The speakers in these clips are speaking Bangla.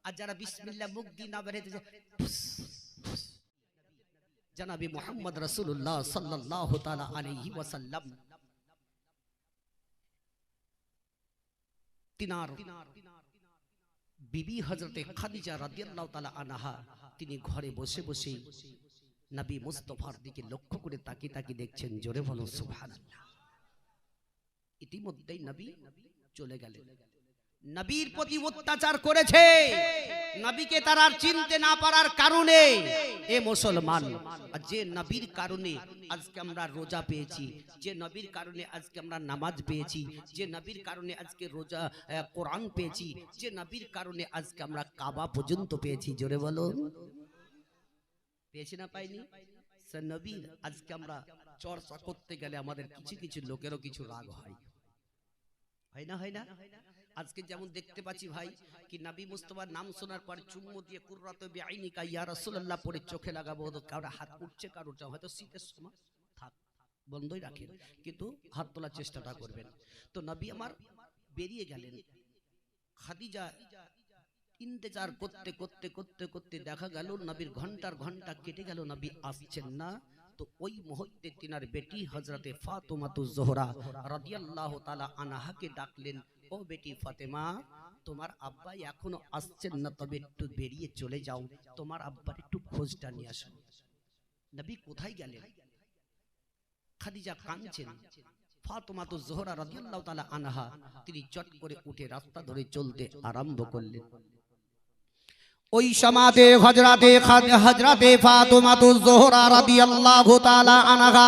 আর যারা বিসমিল্লাহ মুখ দিয়ে না বের হইতেছে জনাবে মুহাম্মদ রাসূলুল্লাহ সাল্লাল্লাহু তাআলা আলাইহি ওয়াসাল্লাম তিনার বিবি হযরতে খাদিজা রাদিয়াল্লাহু তাআলা আনহা তিনি ঘরে বসে বসে নবী মুস্তাফার দিকে লক্ষ্য করে তাকিয়ে তাকিয়ে দেখছেন। জোরে বলো সুবহানাল্লাহ। ইতিমধ্যেই নবী চলে গেলেন। নবীর প্রতি অত্যাচার করেছে, নবীকে তারা চিনতে না পারার কারণে এ মুসলমান, যে নবীর কারণে আজকে আমরা রোজা পেয়েছি, যে নবীর কারণে আজকে আমরা নামাজ পেয়েছি, যে নবীর কারণে আজকে রোজা কোরআন পেয়েছি, যে নবীর কারণে আজকে আমরা কাবা পর্যন্ত পেয়েছি। জোরে বলো পেয়েছি না পাইনি? সে নবীর আজকে আমরা চর্চা করতে গেলে আমাদের কিছু কিছু লোকেরও কিছু রাগ হয়, হয় না? হয় না? আজকে যেমন দেখতে পাচ্ছি ভাই কি নবী মুস্তাফার নাম শোনার পর চুম্মু দিয়ে কুররাতু বিআইনিকা ইয়া রাসূলুল্লাহ পরে চোখে লাগাবো, কারো হাত উঠছে, কারোটা হয়তো শীতের সময় থাক বন্ধই রাখেন, কিন্তু হাত তোলার চেষ্টাটা করবেন। তো নবী আমার বেরিয়ে গেলেন। খাদিজা ইন্তেজার করতে করতে করতে করতে দেখা গেল নবীর ঘন্টার ঘন্টা কেটে গেল, নবী আসছেন না। তো ওই মুহূর্তে তিনার বেটি হযরতে ফাতেমাতুজ জোহরা রাদিয়াল্লাহু তাআলা আনহাকে ডাকলেন, ও বেটি ফাতেমা, তোমার আব্বা এখনো আসছেন না, তবে একটু বেরিয়ে চলে যাও, তোমার আব্বার একটু খোঁজটা নিয়ে আসো। নবী কোথায় গেলেন? খাদিজা কাঁদছেন। ফাতেমাতুজ জোহরা রাদিয়াল্লাহু তাআলা আনহা তিনি চট করে উঠে রাস্তা ধরে চলতে আরম্ভ করলেন। ওই সমাজে হযরতে ফাতেমাতুজ জোহরা রাদিয়াল্লাহু তাআলা আনহা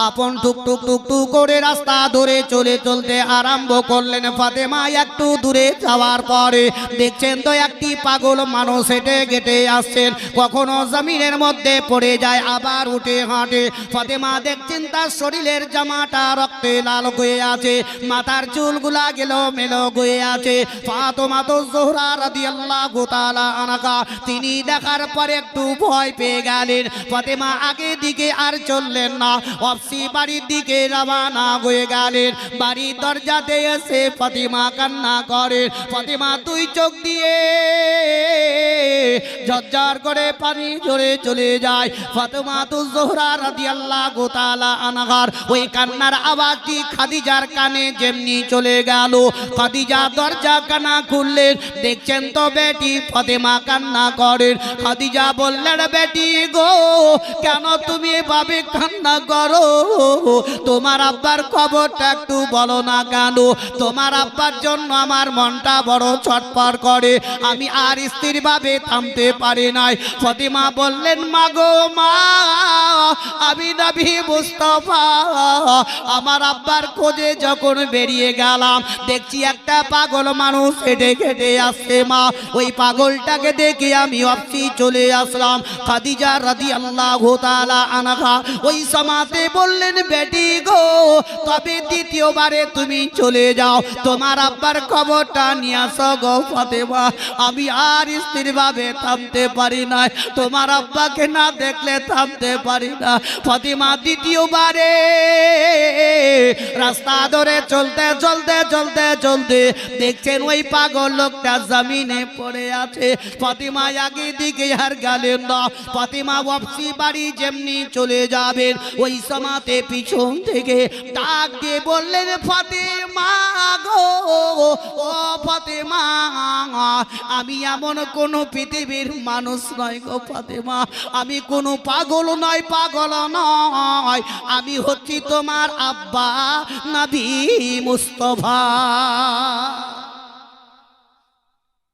আপন টুক টুক টুক টুক করে রাস্তা ধরে চলতে আরম্ভ করলেন। ফাতেমা একটু দূরে যাওয়ার পরে দেখছেন তো একটি পাগল মানুষ হেঁটে হেঁটে আসছেন, কখনো জমিনের মধ্যে পড়ে যায়, আবার উঠে হাঁটে। ফাতেমা দেখছেন তার শরীরের জামাটা রক্তে লাল হয়ে আছে, মাথার চুলগুলা মেলো হয়ে আছে। ফাতেমাতুজ জোহরা রাদিয়াল্লাহু তাআলা আনহা তিনি দেখার পরে একটু ভয় পেয়ে গেলেন। ফাতেমা আগে দিকে আর চললেন না, ওয়াপসি বাড়ির দিকে রওনা হয়ে গেলেন। বাড়ির দরজাতে এসে ফাতেমা কান্না করে। ফাতেমা দুই চোখ দিয়ে ঝরঝর করে পানি ঝরে চলে যায়। ফাতেমাতুজ জোহরা রাদিয়াল্লাহু তাআলা আনহার ওই কান্নার আওয়াজটি খাদিজার কানে যেমনি চলে গেল, খাদিজা দরজা কানা খুললেন, দেখছেন তো বেটি ফাতেমা কান্না করেন। খাদিজা বললেন, বেটি গো, কেন তুমি এভাবে কান্না করো? তোমার আব্বার খবরটা একটু বলো না কেন? তোমার আব্বার জন্য আমার মনটা বড় ছটফট করে, আমি আর স্থির ভাবে থামতে পারি নাই। ফাতেমা বললেন, মা গো মা, আমি নবী মুস্তাফা আমার আব্বার খোঁজে যখন বেরিয়ে গেলাম, দেখছি একটা পাগল মানুষ হেঁটে হেঁটে আসছে মা, ওই পাগলটাকে দেখে আমি ওয়াপসি চলে আসলাম। খাদিজা রাদিয়াল্লাহু তাআলা আনহা ওই সমাতে বললেন, বেটি গো, তবে দ্বিতীয়বারে তুমি চলে যাও, তোমার আব্বার খবরটা নিয়ে আসো গো ফাতেমা, আমি আর স্থিরভাবে থামতে পারি না, তোমার আব্বাকে না দেখলে থামতে পারি না। ফাতেমা দ্বিতীয়বারে রাস্তা ধরে চলতে চলতে চলতে চলতে দেখছেন ওই পাগল লোকটা জমিনে পড়ে আছে। ফাতেমা আগে দিকে আর গেলেন না। ফাতেমা ওয়াপসি বাড়ি যেমনি চলে যাবেন, ওই সমাতে পিছন থেকে ডাক দিয়ে বললেন, ফাতেমা গো, ও ফাতেমা, আমি এমন কোন পৃথিবীর মানুষ নয় গো ফাতেমা, আমি কোনো পাগল নয়, পাগল নয়, আমি হচ্ছি তোমার আব্বা নবী মুস্তাফা।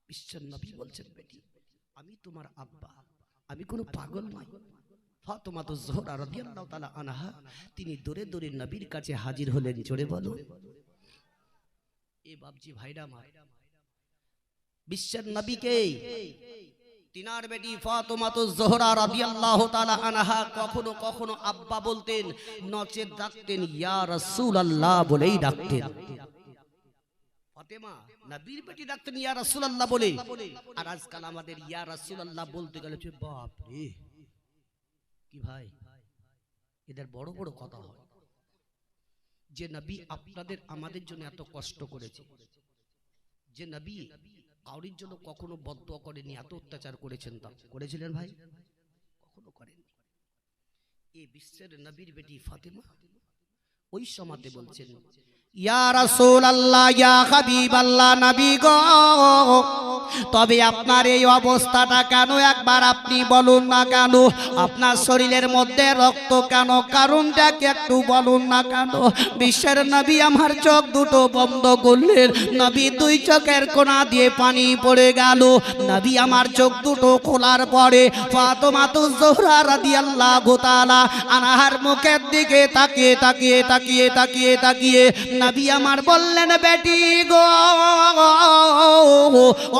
বিশ্বের নবী বলছেন, বেটি আমি তোমার আব্বা, আমি কোনো পাগল নই। ফাতেমাতুজ জোহরা রাদিয়াল্লাহু তাআলা আনহা তিনি দৌড়ে দৌড়ে নবীর কাছে হাজির হলেন। জোরে বলো এ বাপজি ভাইরা মা, বিশ্বের নবীকে তিনার বেটি ফাতেমাতুজ জোহরা রাদিয়াল্লাহু তাআলা আনহা কখনো কখনো আব্বা বলতেন, নচেত ডাকতেন ইয়া রাসূলুল্লাহ বলেই ডাকতেন। ফাতেমা নবীর বেটি ডাকতেন ইয়া রাসূলুল্লাহ বলে, আর আজকাল আমাদের ইয়া রাসূলুল্লাহ বলতে গেলে বাপ রে কি ভাই, এদের বড় বড় কথা হয়। যে নবী আপনাদের আমাদের জন্য এত কষ্ট করেছে, যে নবী কাউরির জন্য কখনো বদদোয়া করেনি, এত অত্যাচার করেছেন তা করেছিলেন ভাই? কখনো করেন। এই বিশ্বের নবীর বেটি ফাতেমা ওই সময়তে বলছেন, ইয়া রাসূলুল্লাহ, ইয়া হাবিবাল্লাহ, নবী গো, তবে আপনার এই অবস্থাটা কেন একবার আপনি বলুন না কেন? আপনার শরীরের মধ্যে রক্ত কেন? কারণটা কি একটু বলুন না কেন? বিশ্বের নবী আমার চোখ দুটো বন্ধ করলেন, নবী দুই চোখের কোণা দিয়ে পানি পড়ে গেল। নবী আমার চোখ দুটো খোলার পরে ফাতেমাতুজ জোহরা রাদিয়াল্লাহু তাআলা আনহার মুখের দিকে তাকিয়ে তাকিয়ে তাকিয়ে তাকিয়ে তাকিয়ে নবী আমার বললেন, বেটি গো,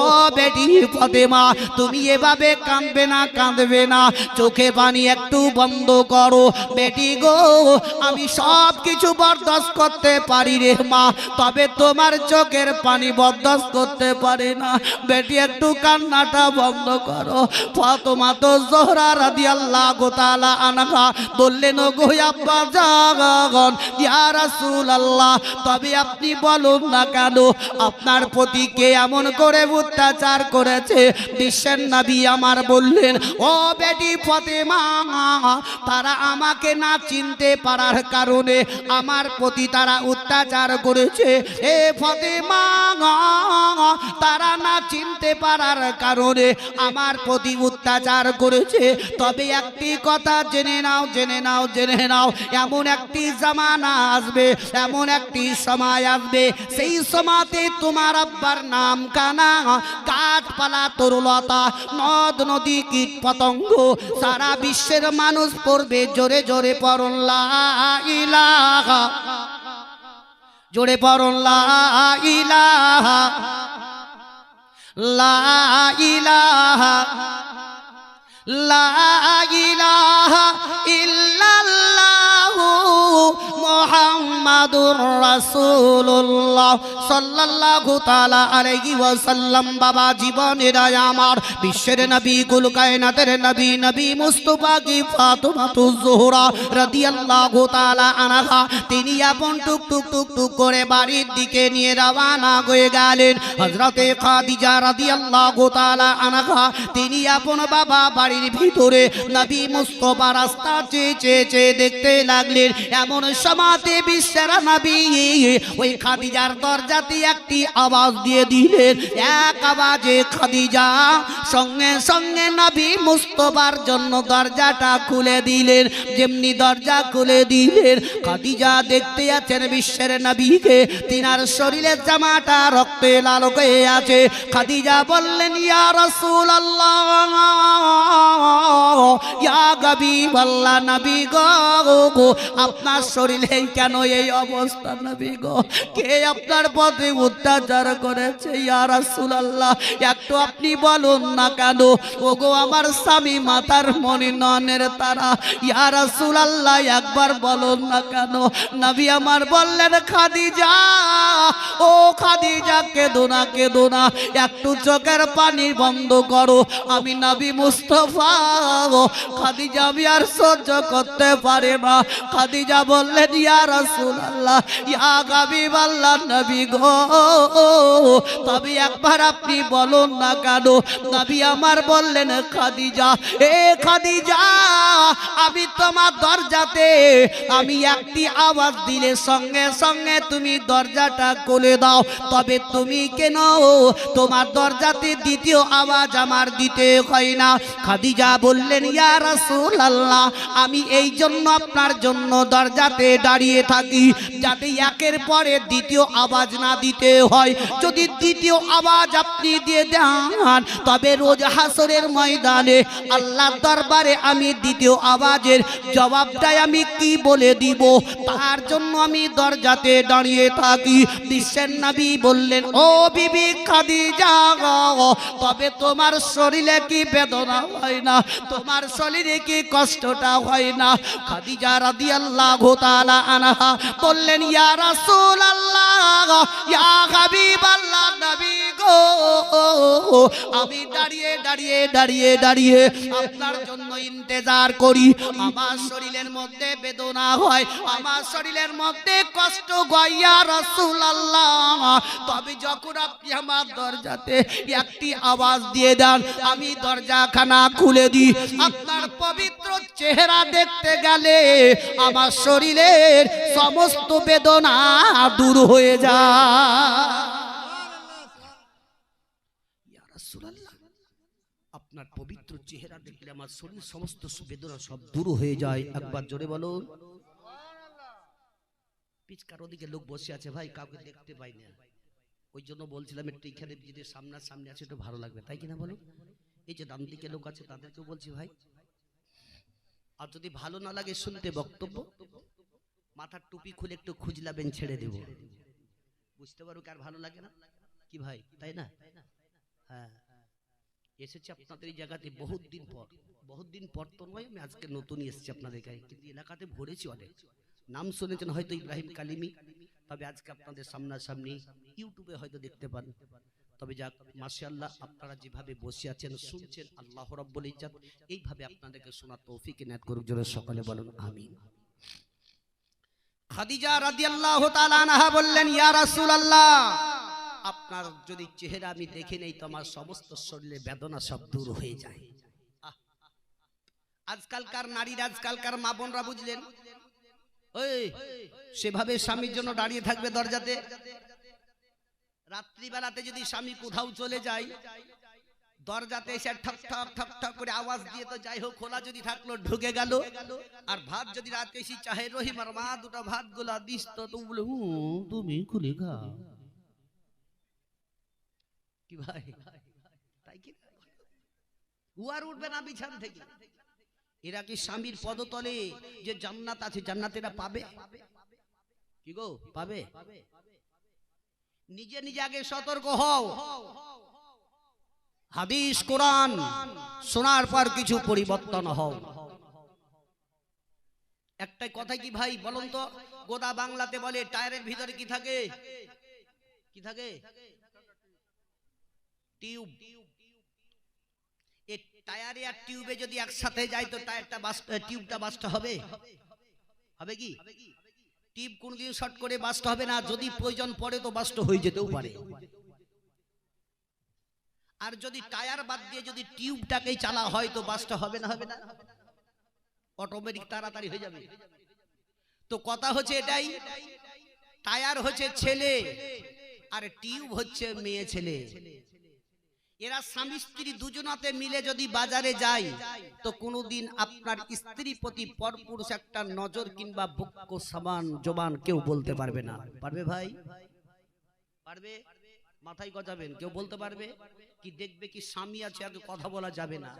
ও বেটি ফাতেমা, তুমি এভাবে কাঁদবে না, কাঁদবে না, চোখে পানি একটু বন্ধ করো। বেটি গো, আমি সব কিছু বরদাস্ত করতে পারি রে মা, তবে তোমার চোখের পানি বরদাস্ত করতে পারে না। বেটি একটু কান্নাটা বন্ধ করো। ফাতেমাতুজ জোহরা রাদিয়াল্লাহু তাআলা আনহা বললেন, ওগো আব্বা জান, ইয়া রাসূলুল্লাহ, তবে আপনি বলুন না কেন আপনার প্রতি কে এমন করে অত্যাচার করেছে? বিশ্বের নবী আমার বললেন, ও বেটি ফাতেমা, তারা আমাকে না চিনতে পারার কারণে আমার প্রতি তারা অত্যাচার করেছে। এ ফাতেমা, তারা না চিনতে পারার কারণে আমার প্রতি অত্যাচার করেছে। তবে একটি কথা জেনে নাও, জেনে নাও, জেনে নাও, এমন একটি জামানা আসবে, এমন একটি সময় আসবে, সেই সময়তে তোমার আব্বার নাম কানা, গাছপালা তরুলতা, নদ নদী কীট পতঙ্গ, সারা বিশ্বের মানুষ পড়বে জোরে জোরে পড়ুন লা ইলাহা, জোরে পড়ুন লা ইলাহা, লা ইলাহা, লা ইলাহা ইল্লাল্লাহু মুহাম্মাদুর রাসূলুল্লাহ সাল্লাল্লাহু তাআলা আলাইহি ওয়াসাল্লাম। বাবা জীবনের আমার বিশ্বের নবী, কুল কায়নাতের নবী, নবী মুস্তাফা কি ফাতেমাতুজ জোহরা রাদিয়াল্লাহু তাআলা আনহা, তিনি আপন টুক টুক টুক টুক করে বাড়ির দিকে নিয়ে রওনা হয়ে গেলেন। হযরতে খাদিজা রাদিয়াল্লাহু তাআলা আনহা, তিনি আপন বাবা বাড়ির ভিতরে নবী মুস্তাফা রাস্তা চেয়ে চেয়ে চেয়ে দেখতে লাগলেন। এমন সময়তে বিশ্বের নবী ওই খাদিজার দরজাতে একটি আওয়াজ দিয়ে দিলেন। এক আওয়াজে খাদিজা সঙ্গে সঙ্গে নবী মুস্তাফার জন্য দরজাটা খুলে দিলেন। যেমনি দরজা খুলে দিলেন, খাদিজা দেখতে আছেন বিশ্বের নবীকে, তিনার শরীরের জামাটা রক্তে লাল হয়ে আছে। খাদিজা বললেন, ইয়া রাসূলুল্লাহ, ইয়া হাবিবাল্লাহ, নবী গো, আপনার শরীরে কেন এই অবস্থা? নবী গো, কে আপনার পথে অত্যাচার করেছে? ইয়া রাসূলুল্লাহ, একটু আপনি বলুন না কেন? ওগো আমার স্বামী, মাতার মনি, নয়নের তারা, ইয়া রাসূলুল্লাহ, একবার বলুন না কেন? নবী আমার বললেন, খাদিজা, ও খাদিজা, কেঁদো না, কেঁদো না, একটু চোখের পানি বন্ধ করো, আমি নবী মুস্তাফা। খাদিজা আমি আর সহ্য করতে পারে না। খাদিজা বললেন, ইয়া রাসূলুল্লাহ, ইয়া হাবিবাল্লাহ, নবী গো, তবে একবার আপনি বলুন না কেন? নবী আমার বললেন, খাদিজা, এ খাদিজা, আমি তোমার দরজাতে আমি একটি আওয়াজ দিলে সঙ্গে সঙ্গে তুমি দরজাটা খুলে দাও, তবে তুমি কেন তোমার দরজাতে দ্বিতীয় আওয়াজ আমার দিতে হয় না? খাদিজা বললেন, ইয়া রাসূলুল্লাহ, আমি এই জন্য আপনার জন্য দরজাতে দাঁড়িয়ে থাকি, যাতে একের পরে দ্বিতীয় আওয়াজ না দিতে হয়। যদি দ্বিতীয় আওয়াজ আপনি দিয়ে দেন, তবে রোজ হাসরের ময়দানে আল্লাহর দরবারে আমি দ্বিতীয় আওয়াজের জবাবটাই আমি কি বলে দিব, তার জন্য আমি দরজাতে দাঁড়িয়ে থাকি। বিশ্বের নবী বললেন, ও বিবি খাদিজা, তবে তোমার শরীরে কি বেদনা হয় না? তোমার শরীরে কি কষ্টটা হয় না? খাদিজা রাদিয়াল্লাহু তাআলা আনহা বললেন ইয়া রাসূলুল্লাহ ইয়া হাবিবাল্লাহ নবী গো আমি দাঁড়িয়ে দাঁড়িয়ে দাঁড়িয়ে দাঁড়িয়ে আপনার জন্য ইন্তজার করি আমার শরীরের মধ্যে বেদনা হয় আমার শরীরের মধ্যে কষ্ট হয় ইয়া রাসূলুল্লাহ তবে যখন আপনি আমার দরজাতে একটি আওয়াজ দিয়ে দেন আমি দরজাখানা খুলে দিই আপনার পবিত্র চেহারা দেখতে গেলে আমার শরীরের সমস্ত বেদনা দূর হয়ে যায় ইয়া রাসূলুল্লাহ আপনার পবিত্র চেহারা দেখলে আমার শরীর সমস্ত বেদনা সব দূর হয়ে যায় একবার জোরে বলুন পিছকার ওদিকে লোক বসে আছে ভাই কাউকে দেখতে পাই না ওই জন্য বলছিলাম একটু এখানে যদি সামনাসামনি আছে একটু ভালো লাগবে তাই কিনা বলো এই যে ডান দিকে লোক আছে তাদেরকেও বলছি ভাই আর যদি ভালো না লাগে শুনতে বক্তব্য মাথার টুপি খুলে একটু খুঁজলাবেন ছেড়ে দেব বুঝতে পারো কার ভালো লাগে না কি ভাই তাই না হ্যাঁ এসেছি আপনাদের এই জায়গাতে বহুত দিন পর তো নয় আমি আজকে নতুনই এসেছি আপনাদের কাছে কিন্তু এলাকাতে ভরেছি অনেক নাম শুনেছেন হয়তো ইব্রাহিম কালিমি তবে আজকে আপনাদের সামনাসামনি ইউটিউবে হয়তো দেখতে পান তবে যাক মাশাআল্লাহ আপনারা যেভাবে বসে আছেন শুনছেন আল্লাহ রাব্বুল ইজ্জত এইভাবে আপনাদেরকে শোনার তৌফিক ইনায়াত করুক জোরে সকলে বলুন আমিন খাদিজা রাদিয়াল্লাহু তাআলা আনহা বললেন ইয়া রাসূলুল্লাহ আপনার যদি চেহারা আমি দেখে নেই তো আমার সমস্ত শরীরে বেদনা সব দূর হয়ে যায় আজকালকার নারীরা আজকালকার মা বোনরা বুঝলেন ওই সেভাবে স্বামীর জন্য দাঁড়িয়ে থাকবে দরজাতে রাত্রিবেলাতে যদি স্বামী কোথাও চলে যায় দরজাতে এসে ঠক ঠক ঠক ঠক করে আওয়াজ দিয়ে তো যাই হোক খোলা যদি থাকলো ঢুকে গেল আর ভাত যদি রাতে এসে চাহে রহিম আর মা দুটো ভাত গুলা দিস তো বলে তুমি খুলে খাও কি ভাই তাই কি উয়ার উঠবে না বিছান থেকে এরা কি স্বামীর পদতলে যে জান্নাত আছে জান্নাতেরা পাবে কি গো পাবে নিজে নিজে আগে সতর্ক হও হাদিস কোরআন শোনার পর কিছু পরিবর্তন হও একটাই কথা কি ভাই বলুন তো গোদা বাংলাতে বলে টায়ারের ভিতরে কি থাকে কি থাকে টিউব এই টায়ারে আর টিউবে যদি একসাথে যায় তো টায়ারটা টিউবটা বাস্ট হবে হবে কি টিউব কোনদিন শর্ট করে বাস্ট হবে না যদি প্রয়োজন পড়ে তো বাস্ট হয়ে যেতেও পারে আর যদি টায়ার বাদ দিয়ে যদি টিউবটাকেই চালা হয় তো বাস্ট হবে না অটোমেটিক তাড়াতাড়ি হয়ে যাবে তো কথা হচ্ছে এটাই টায়ার হচ্ছে ছেলে আর টিউব হচ্ছে মেয়ে ছেলে এরা স্বামী স্ত্রী দুজনাতে মিলে যদি বাজারে যায় তো কোনোদিন আপনার স্ত্রী প্রতি পরপুরুষ একটা নজর কিংবা বক্ষ সাবান জবান কেউ বলতে পারবে না পারবে ভাই পারবে মাথায় গজাবেন কেউ বলতে পারবে কি দেখবে কি স্বামী আছে আগে কথা বলা যাবে না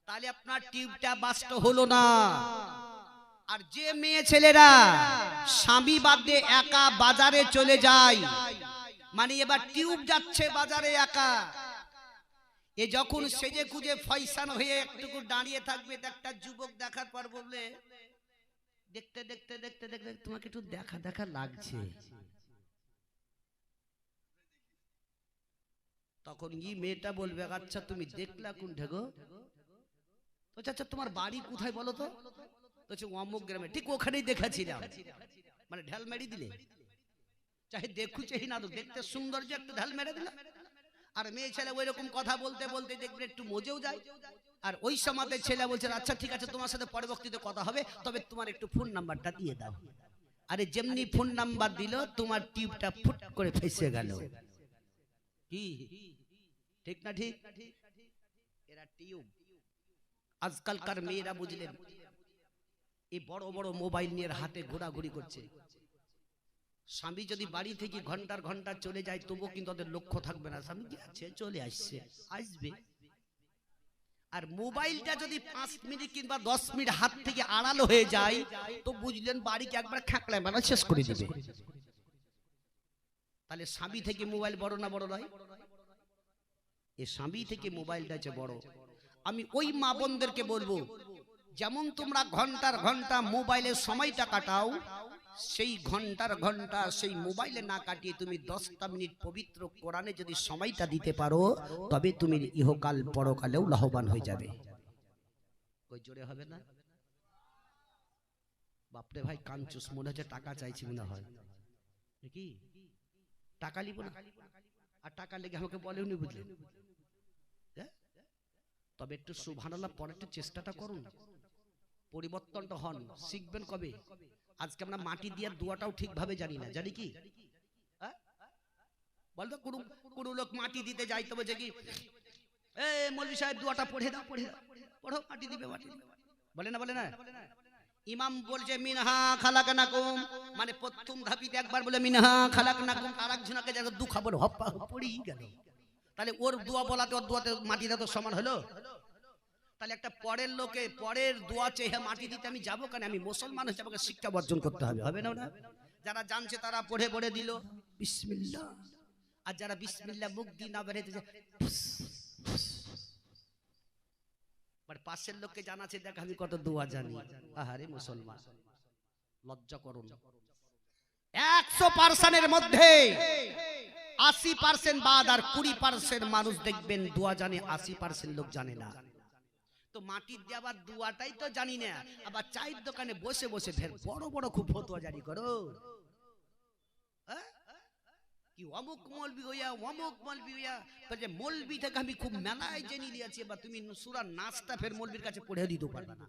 তাহলে আপনার টিউবটা বাস্ট হলো না আর যে মেয়ে ছেলেরা স্বামী বাদ দিয়ে একা বাজারে চলে যায় মানে এবার টিউব যাচ্ছে বাজারে একা এ যখন সেজে খুঁজে ফয়সান হয়ে একটুকু দাঁড়িয়ে থাকবে একটা যুবক দেখার পর বললে দেখতে দেখতে দেখতে দেখতে তোমাকে একটু দেখা দেখা লাগছে তখন এই মেয়েটা বলবে আচ্ছা তুমি দেখলা কোনটা গো তো আচ্ছা তোমার বাড়ি কোথায় বলো তো তো অমুক গ্রামে ঠিক ওখানেই দেখাছিলাম মানে ঢাল মেরে দিলে চাহে দেখু চাহি না দেখতে সৌন্দর্য একটু ঢাল মেরে দিলাম আর মেয়ে ছেলে ওই রকম কথা বলতে বলতে দেখবে একটু মজেও যায় আর ওই সময়তে ছেলে বলছে আচ্ছা ঠিক আছে তোমার সাথে পরবর্তীতে কথা হবে তবে তোমার একটু ফোন নাম্বারটা দিয়ে দাও আরে যেমনি ফোন নাম্বার দিল তোমার টিউবটা ফুট করে ফেসে গেল কি ঠিক না ঠিক এরা টিউব আজকালকার মেয়েরা বুঝলেন এই বড় বড় মোবাইল নিয়ে হাতে ঘোরাঘুরি করছে স্বামী যদি বাড়ি থেকে ঘন্টার ঘন্টা চলে যায় তবুও কিন্তু ওদের লক্ষ্য থাকবে না স্বামী কি আছে চলে আসবে আর মোবাইলটা যদি 5 মিনিট কিংবা 10 মিনিট হাত থেকে আড়ালো হয়ে যায় তো বুঝলেন বাড়িকে একবার খাকলায় মারা শেষ করে দিবে তাহলে স্বামী থেকে মোবাইল বড় না বড় নয় এই স্বামী থেকে মোবাইলটা হচ্ছে বড় আমি ওই মা বোনদেরকে বলবো যেমন তোমরা ঘন্টার ঘন্টা মোবাইলে সময়টা কাটাও সেই ঘন্টার ঘন্টা সেই মোবাইলে না কাটিয়ে তুমি 10টা মিনিট পবিত্র কোরআনে যদি সময়টা দিতে পারো, তবে তুমি ইহকাল পরকালেও লাভবান হয়ে যাবে। কই জোরে হবে না? বাপরে ভাই কাঞ্চুস, মনে হচ্ছে টাকা চাইছি মনে হয়, কি টাকা লিব না, আর টাকা লেগে আমাকে বলেওনি, বুঝলেন? তবে একটু সুবহানাল্লাহ পরে একটু চেষ্টাটা করুন, পরিবর্তনটা হন, শিখবেন কবে? আজকে আমরা মাটি দিয়ে দোয়াটাও ঠিকভাবে জানি না, জানি কি বলতো? কোন লোক মাটি দিতে যাই তবে যে কি, এ মৌলভী সাহেব দোয়াটা পড়ে দাও, পড়ো, মাটি দিবে, বলে না? ইমাম বলছে মিনহা খালাকনাকুম, মানে প্রথম ধাপিতে একবার বলে মিনহা খালাকনাকুম, আরেকজনকে যাকে দুঃখা বলে হপ্পা পড়েই গেল। তাহলে ওর দোয়া বলাতে ওর দোয়াতে মাটি দেওয়া তো সমান হলো? তাহলে একটা পরের লোকে পরের দোয়া চেয়ে মাটি দিতে আমি যাবো কেন? আমি মুসলমান হচ্ছে, আমাকে শিক্ষা বর্জন করতে হবে, হবে না? যারা জানছে তারা পড়ে দিল বিসমিল্লাহ, আর যারা বিসমিল্লাহ মুখ দিয়ে না বেরোতে যায়, পাশের লোককে জানাচ্ছে দেখ আমি কত দোয়া জানি। আহারে মুসলমান, লজ্জা করুন। 100% মধ্যে 80% বাদ আর 20% মানুষ দেখবেন দোয়া জানে, 80% লোক জানে না। তো মাটির দিয়ে আবার দোয়াটাই তো জানি না, আবার চায়ের দোকানে বসে বসে ফের বড় বড় খুব ফতোয়া জারি করো, কি অমুক মৌলবি হইয়া অমুক মৌলবি হইয়া, যে মৌলবি থেকে আমি খুব মেলায় জেনে নিয়েছি, বা তুমি সূরা নাসটা ফের মৌলবির কাছে পড়ে দিতে পারবে না,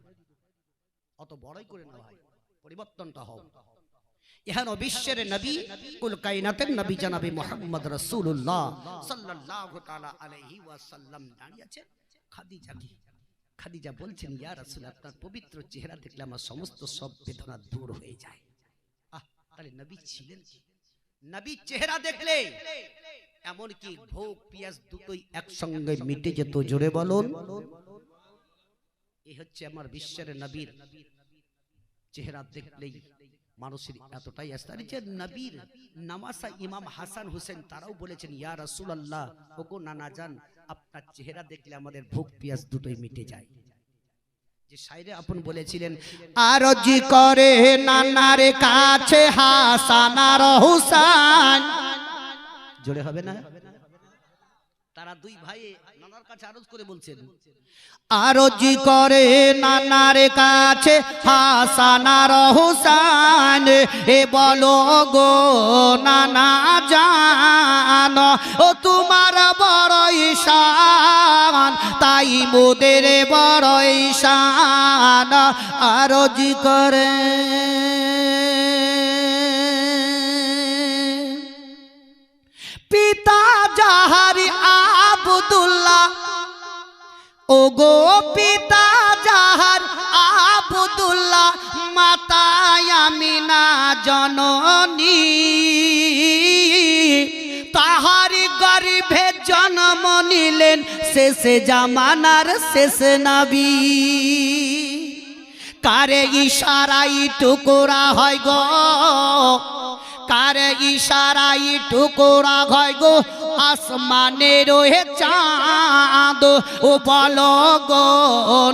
অত বড়ই করে না ভাই, পরিবর্তনটা হোক। এখানে বিশ্বের নবী, কুল কায়নাতের নবী জনাবে মুহাম্মদ রাসূলুল্লাহ সাল্লাল্লাহু তাআলা আলাইহি ওয়াসাল্লাম দাঁড়িয়ে আছেন। খাদিজা বলছেন, ইয়া রাসূল, আপনার পবিত্র চেহারা দেখলে আমার সমস্ত সব বেদনা দূর হয়ে যায়। তাহলে নবী ছিলেন কি? নবী চেহারা দেখলে এমন কি ভোগ পিয়াস দুটোই একসঙ্গে মিটে যেত, জোরে বলুন। এই হচ্ছে আমার বিশ্বের নবীর চেহারা দেখলেই মানুষের এতটাই আস্থা। যে নবীর নামাসা ইমাম হাসান হোসেন তারাও বলেছেন, ইয়া রাসূলুল্লাহ, ওগো নানা জান, আপনার চেহারা দেখলে আমাদের ভোগ পিয়াস দুটোই মিটে যায়। যে শায়রে আপন বলেছিলেন, আরজি করে নানার কাছে হাসান আর হুসাইন, জোরে হবে না? তারা দুই ভাই নানার কাছে আরজ করে বলছেন, আরজি করে নানার কাছে হাসান আর হুসাইন, এ বলো গো নানা জান, ও তোমার বড়ই শান, তাই মোদের বড়ই শান। আরজি করে পিতা জাহারি আব্দুল্লাহ, ও গো পিতা জাহার আব্দুল্লাহ, মাতা আমিনা জননী, তাহারি গর্ভে জন্ম নিলেন শেষে জামানার শেষ নবী। কারে ইশারাই টুকরা হয় গো, কারে ইশারাই টুকরা হয় গো, আসমানে রয়ে চাঁদ, ও বলো গো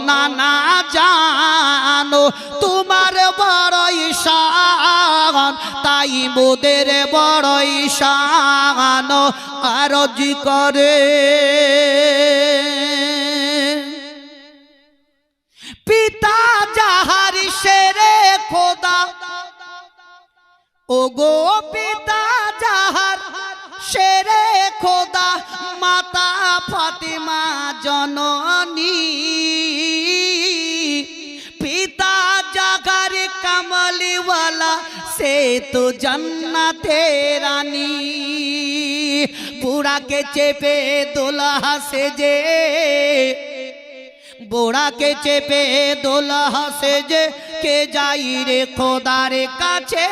নানা জানো, তোমার বড়ই শান, তাই মোদের বড়ই শান। আরজি করে পিতা যাহারি শেরে খোদা, ও গো পিতা যাহার শেরে খোদা, মাতা ফাতিমা জননী, পিতা জাগার কামলিওয়ালা, সে তো জান্নাতে রানী। বুড়াকে চেপে দোলহা সেজে, বুড়াকে চেপে দোলহা সেজে, কে যাই রে খোদার কাছে,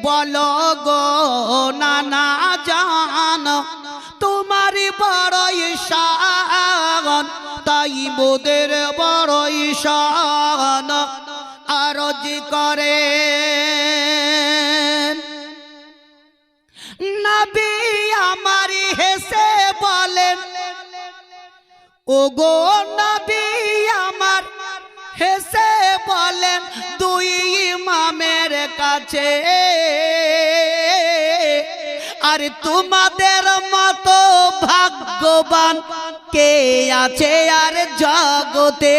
বলো গো নানা জান, তোমার বড়ই শান, তাই মোদের বড়ই শান। আরজি করে নবী আমার হেসে বলেন, ও গো নবী আমার হেসে বলেন, দুই ইমামের কাছে কাছে, আর তোমাদের মতো ভাগ্যবান কে আছে আর জগতে।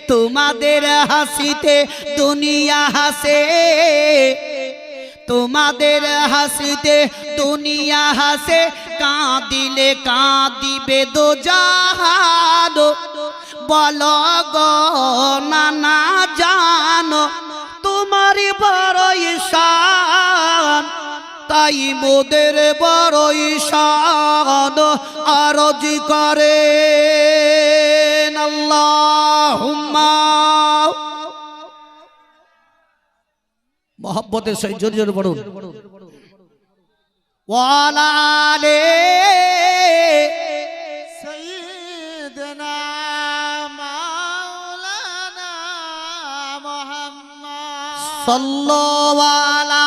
তোমাদের হাসিতে দুনিয়া হাসে, তোমাদের হাসিতে দুনিয়া হাসে, কাঁদিলে কাঁদিবে দোজাহান। বলো গো নানা জানো তোমারই বড়ই শান, তাই মোদের বড়ই শান আরজ করে আল্লাহুম্মা। মোহাব্বতের সহিত জোরে জোরে পড়ুন ওয়ালা আলে সাইয়্যিদনা মাওলানা মুহাম্মদ সাল্লাল্লাহু